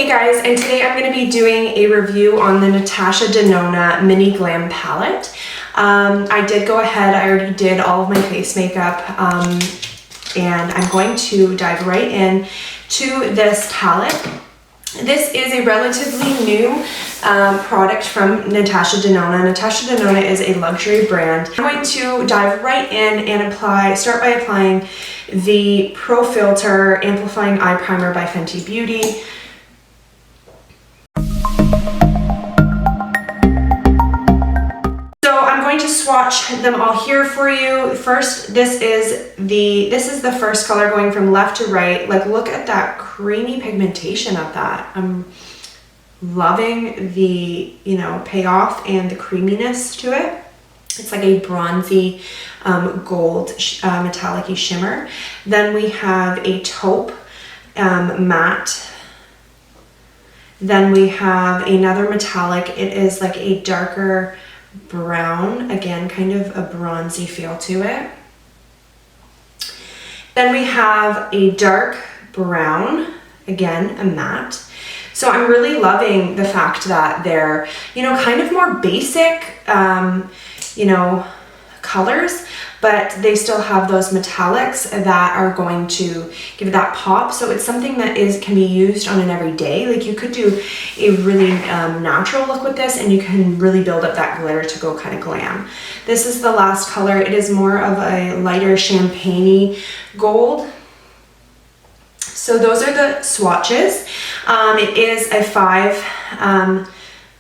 Hey guys, and today I'm going to be doing a review on the Natasha Denona Mini Glam palette. I did go ahead, I already did all of my face makeup, and I'm going to dive right in to this palette. This is a relatively new product from Natasha Denona. Natasha Denona is a luxury brand. I'm going to dive right in and start by applying the Pro Filter Amplifying Eye Primer by Fenty Beauty. So I'm going to swatch them all here for you. First, this is the first color going from left to right. Like, look at that creamy pigmentation of that. I'm loving the, payoff and the creaminess to it. It's like a bronzy gold metallic-y shimmer. Then we have a taupe matte. Then we have another metallic. It is like a darker brown, again, kind of a bronzy feel to it. Then we have a dark brown, again, a matte. So I'm really loving the fact that they're, kind of more basic, colors, but they still have those metallics that are going to give it that pop. So it's something that can be used on an everyday. Like, you could do a really natural look with this, and you can really build up that glitter to go kind of glam. This is the last color. It is more of a lighter champagne-y gold. So those are the swatches. It is a 5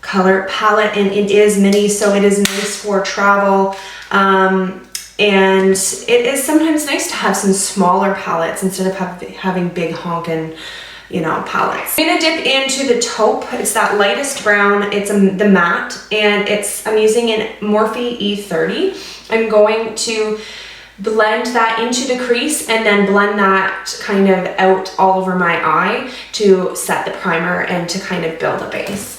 color palette, and it is mini, so it is nice for travel. And it is sometimes nice to have some smaller palettes instead of having big honkin', palettes. I'm gonna dip into the taupe. It's that lightest brown. It's the matte, and I'm using an Morphe E30. I'm going to blend that into the crease and then blend that kind of out all over my eye to set the primer and to kind of build a base.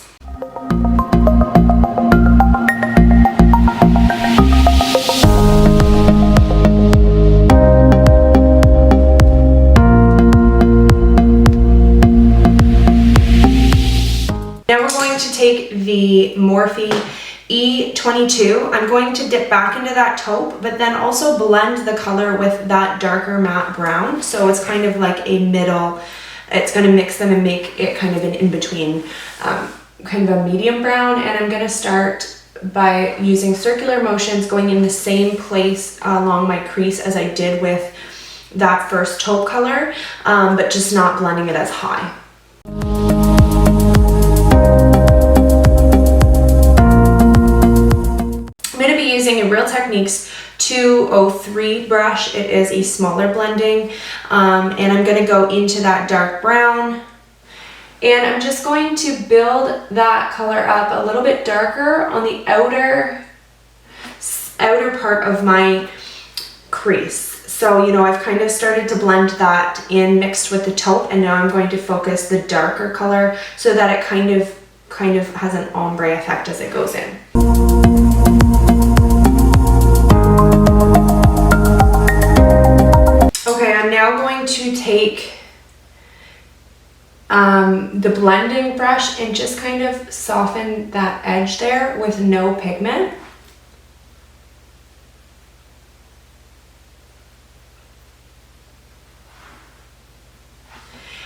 Now we're going to take the Morphe E22. I'm going to dip back into that taupe, but then also blend the color with that darker matte brown. So it's kind of like a middle, it's going to mix them and make it kind of an in-between, kind of a medium brown. And I'm going to start by using circular motions, going in the same place along my crease as I did with that first taupe color, but just not blending it as high. Using a Real Techniques 203 brush. It is a smaller blending, and I'm going to go into that dark brown, and I'm just going to build that color up a little bit darker on the outer part of my crease. So, I've kind of started to blend that in mixed with the taupe, and now I'm going to focus the darker color so that it kind of has an ombre effect as it goes in. I'm now going to take the blending brush and just kind of soften that edge there with no pigment.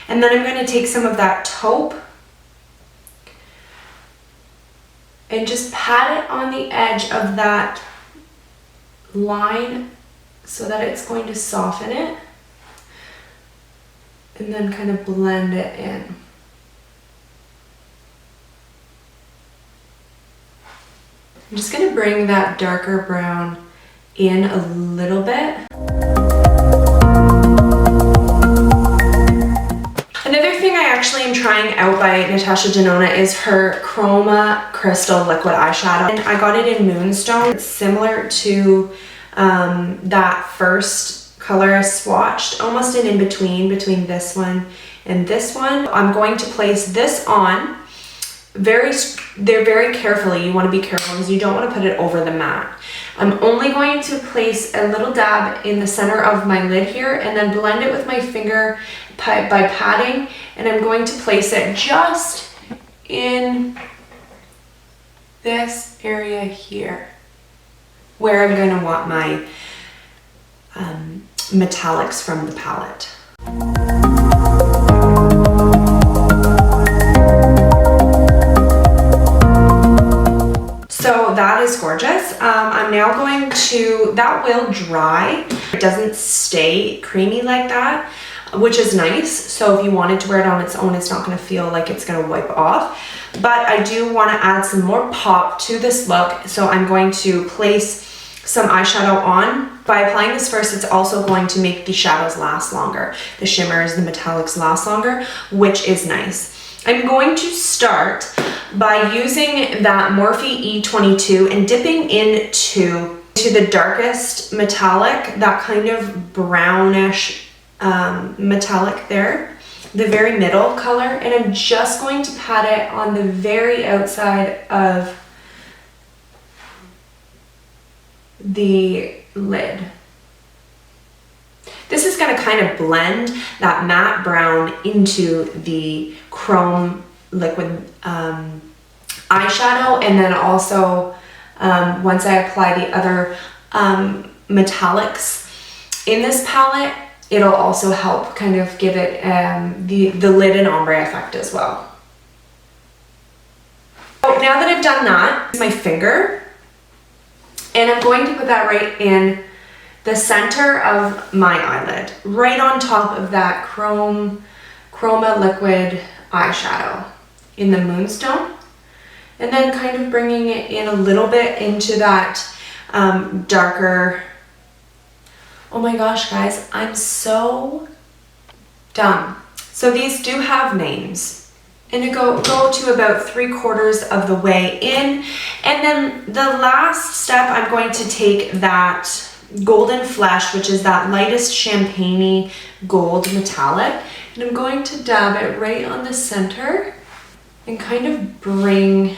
And then I'm going to take some of that taupe and just pat it on the edge of that line so that it's going to soften it. And then kind of blend it in. I'm just going to bring that darker brown in a little bit. Another thing I actually am trying out by Natasha Denona is her Chroma Crystal Liquid Eyeshadow. And I got it in Moonstone. It's similar to that first color I swatched, almost an in-between between this one and this one. I'm going to place this on they're very carefully, you want to be careful because you don't want to put it over the mat. I'm only going to place a little dab in the center of my lid here and then blend it with my finger by patting, and I'm going to place it just in this area here where I'm going to want my metallics from the palette. So that is gorgeous. I'm now going to, that will dry. It doesn't stay creamy like that, which is nice. So if you wanted to wear it on its own, it's not gonna feel like it's gonna wipe off. But I do wanna add some more pop to this look. So I'm going to place some eyeshadow on. By applying this first, it's also going to make the shadows last longer. The shimmers, the metallics last longer, which is nice. I'm going to start by using that Morphe E22 and dipping into the darkest metallic, that kind of brownish metallic there, the very middle color, and I'm just going to pat it on the very outside of the lid. This is going to kind of blend that matte brown into the chrome liquid eyeshadow, and then also once I apply the other metallics in this palette, it'll also help kind of give it the lid and ombre effect as well. So now that I've done that, my finger, and I'm going to put that right in the center of my eyelid, right on top of that chroma liquid eyeshadow in the Moonstone, and then kind of bringing it in a little bit into that darker. Oh my gosh, guys, I'm so dumb. So these do have names, and it go to about 3/4 of the way in, and then the last step, I'm going to take that Golden Flesh, which is that lightest champagne-y gold metallic, and I'm going to dab it right on the center and kind of bring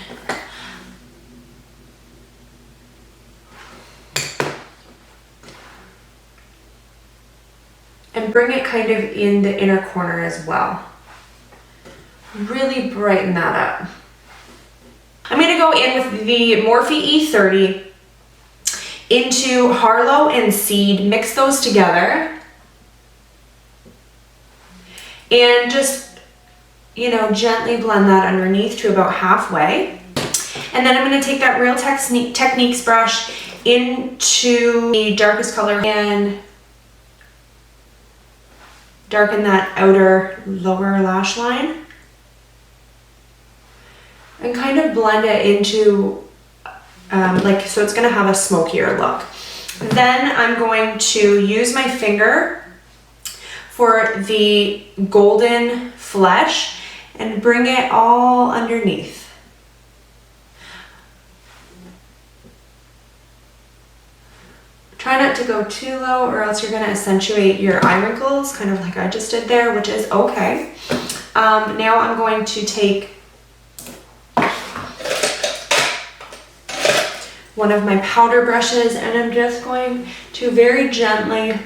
it kind of in the inner corner as well. Really brighten that up. I'm going to go in with the Morphe E30 into Harlow and Seed, mix those together, and just, you know, gently blend that underneath to about halfway. And then I'm going to take that Real Techniques brush into the darkest color and darken that outer lower lash line and kind of blend it into so it's going to have a smokier look. Then I'm going to use my finger for the Golden Flesh and bring it all underneath. Try not to go too low or else you're going to accentuate your eye wrinkles, kind of like I just did there, which is okay. Now I'm going to take one of my powder brushes and I'm just going to very gently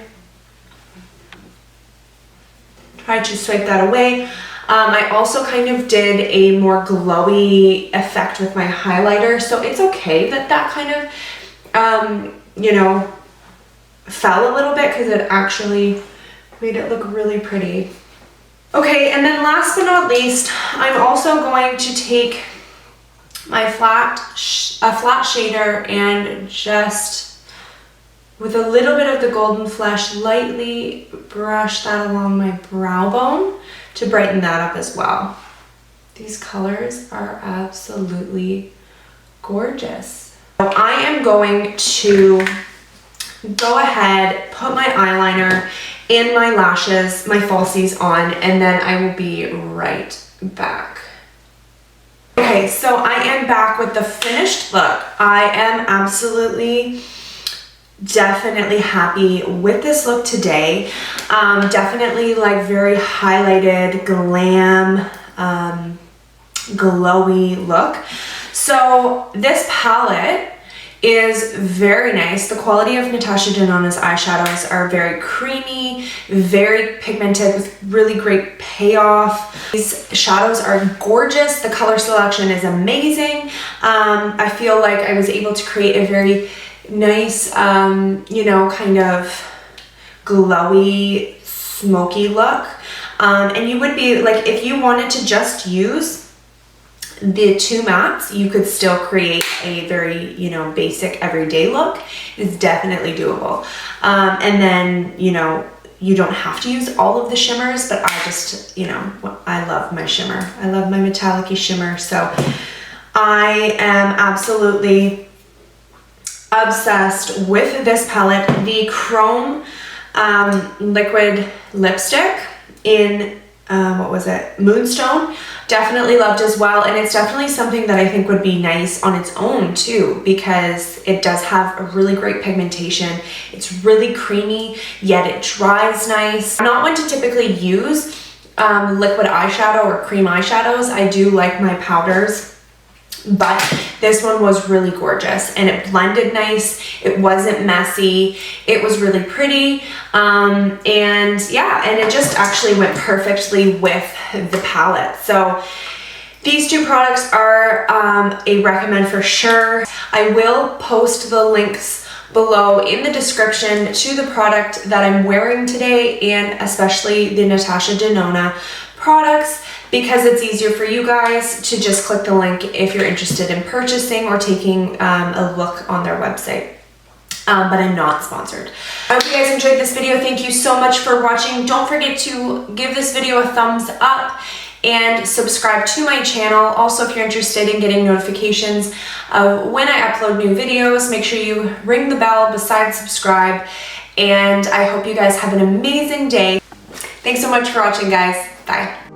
try to swipe that away. I also kind of did a more glowy effect with my highlighter, so it's okay that that kind of, you know, fell a little bit because it actually made it look really pretty. Okay, and then last but not least, I'm also going to take my flat shader and just with a little bit of the Golden Flesh lightly brush that along my brow bone to brighten that up as well. These colors are absolutely gorgeous. So I am going to go ahead, put my eyeliner and my lashes, my falsies on, and then I will be right back. Okay, so I am back with the finished look. I am absolutely, definitely happy with this look today. Definitely like very highlighted, glam glowy look. So this palette is very nice. The quality of Natasha Denona's eyeshadows are very creamy, very pigmented with really great payoff. These shadows are gorgeous. The color selection is amazing. I feel like I was able to create a very nice, you know, kind of glowy, smoky look. And you would be like, if you wanted to just use the two mattes, you could still create a very, you know, basic everyday look. It's definitely doable. And then, you know, you don't have to use all of the shimmers, but I just, you know, I love my shimmer. I love my metallic-y shimmer. So I am absolutely obsessed with this palette. The Chrome liquid lipstick in what was it, Moonstone, definitely loved as well. And it's definitely something that I think would be nice on its own too, because it does have a really great pigmentation. It's really creamy, yet it dries nice. I'm not one to typically use liquid eyeshadow or cream eyeshadows. I do like my powders, but this one was really gorgeous and it blended nice. It wasn't messy. It was really pretty. And yeah, and it just actually went perfectly with the palette. So these two products are a recommend for sure. I will post the links below in the description to the product that I'm wearing today, and especially the Natasha Denona products, because it's easier for you guys to just click the link if you're interested in purchasing or taking a look on their website. But I'm not sponsored. I hope you guys enjoyed this video. Thank you so much for watching. Don't forget to give this video a thumbs up and subscribe to my channel. Also, if you're interested in getting notifications of when I upload new videos, make sure you ring the bell besides subscribe. And I hope you guys have an amazing day. Thanks so much for watching, guys. Bye.